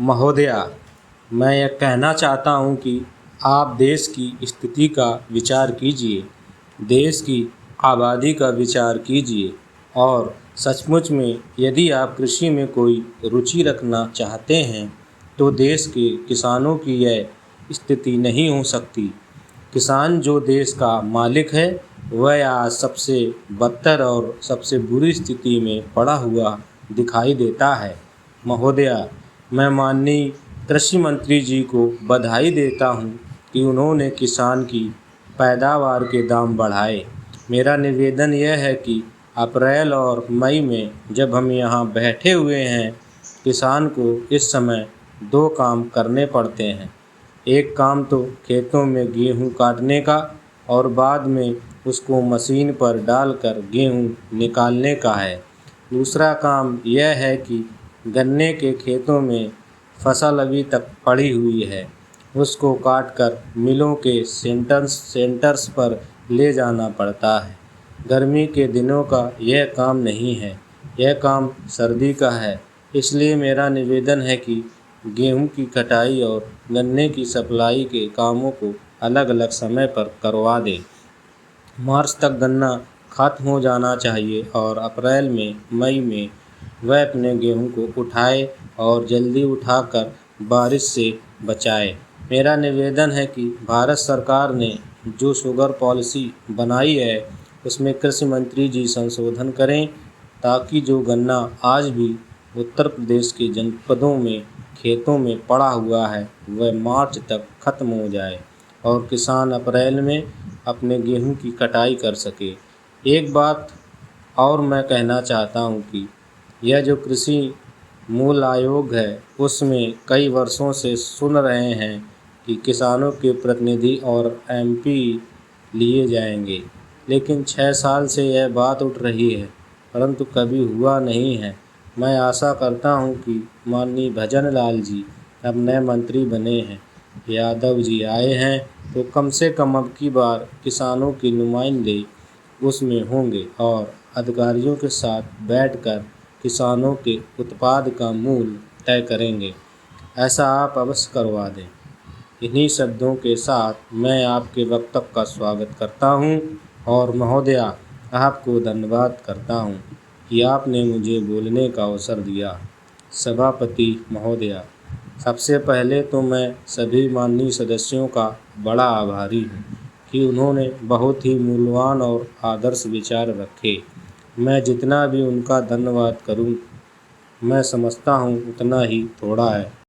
महोदया, मैं यह कहना चाहता हूँ कि आप देश की स्थिति का विचार कीजिए, देश की आबादी का विचार कीजिए और सचमुच में यदि आप कृषि में कोई रुचि रखना चाहते हैं तो देश के किसानों की यह स्थिति नहीं हो सकती। किसान जो देश का मालिक है वह आज सबसे बदतर और सबसे बुरी स्थिति में पड़ा हुआ दिखाई देता है। महोदया, मैं माननीय कृषि मंत्री जी को बधाई देता हूँ कि उन्होंने किसान की पैदावार के दाम बढ़ाए। मेरा निवेदन यह है कि अप्रैल और मई में जब हम यहाँ बैठे हुए हैं, किसान को इस समय दो काम करने पड़ते हैं। एक काम तो खेतों में गेहूँ काटने का और बाद में उसको मशीन पर डालकर गेहूँ निकालने का है। दूसरा काम यह है कि गन्ने के खेतों में फसल अभी तक पड़ी हुई है, उसको काटकर मिलों के सेंटर्स पर ले जाना पड़ता है। गर्मी के दिनों का यह काम नहीं है, यह काम सर्दी का है। इसलिए मेरा निवेदन है कि गेहूं की कटाई और गन्ने की सप्लाई के कामों को अलग अलग समय पर करवा दें। मार्च तक गन्ना खत्म हो जाना चाहिए और अप्रैल में मई में वह अपने गेहूं को उठाए और जल्दी उठाकर बारिश से बचाए। मेरा निवेदन है कि भारत सरकार ने जो शुगर पॉलिसी बनाई है उसमें कृषि मंत्री जी संशोधन करें ताकि जो गन्ना आज भी उत्तर प्रदेश के जनपदों में खेतों में पड़ा हुआ है वह मार्च तक ख़त्म हो जाए और किसान अप्रैल में अपने गेहूं की कटाई कर सके। एक बात और मैं कहना चाहता हूं कि यह जो कृषि मूल आयोग है उसमें कई वर्षों से सुन रहे हैं कि किसानों के प्रतिनिधि और एमपी लिए जाएंगे, लेकिन 6 साल से यह बात उठ रही है परंतु कभी हुआ नहीं है। मैं आशा करता हूं कि माननीय भजन लाल जी अब नए मंत्री बने हैं, यादव जी आए हैं तो कम से कम अब की बार किसानों के नुमाइंदे उसमें होंगे और अधिकारियों के साथ बैठकर किसानों के उत्पाद का मूल्य तय करेंगे। ऐसा आप अवश्य करवा दें। इन्हीं शब्दों के साथ मैं आपके वक्तव्य का स्वागत करता हूं और महोदया, आपको धन्यवाद करता हूं कि आपने मुझे बोलने का अवसर दिया। सभापति महोदया, सबसे पहले तो मैं सभी माननीय सदस्यों का बड़ा आभारी हूं कि उन्होंने बहुत ही मूल्यवान और आदर्श विचार रखे। मैं जितना भी उनका धन्यवाद करूं, मैं समझता हूं उतना ही थोड़ा है।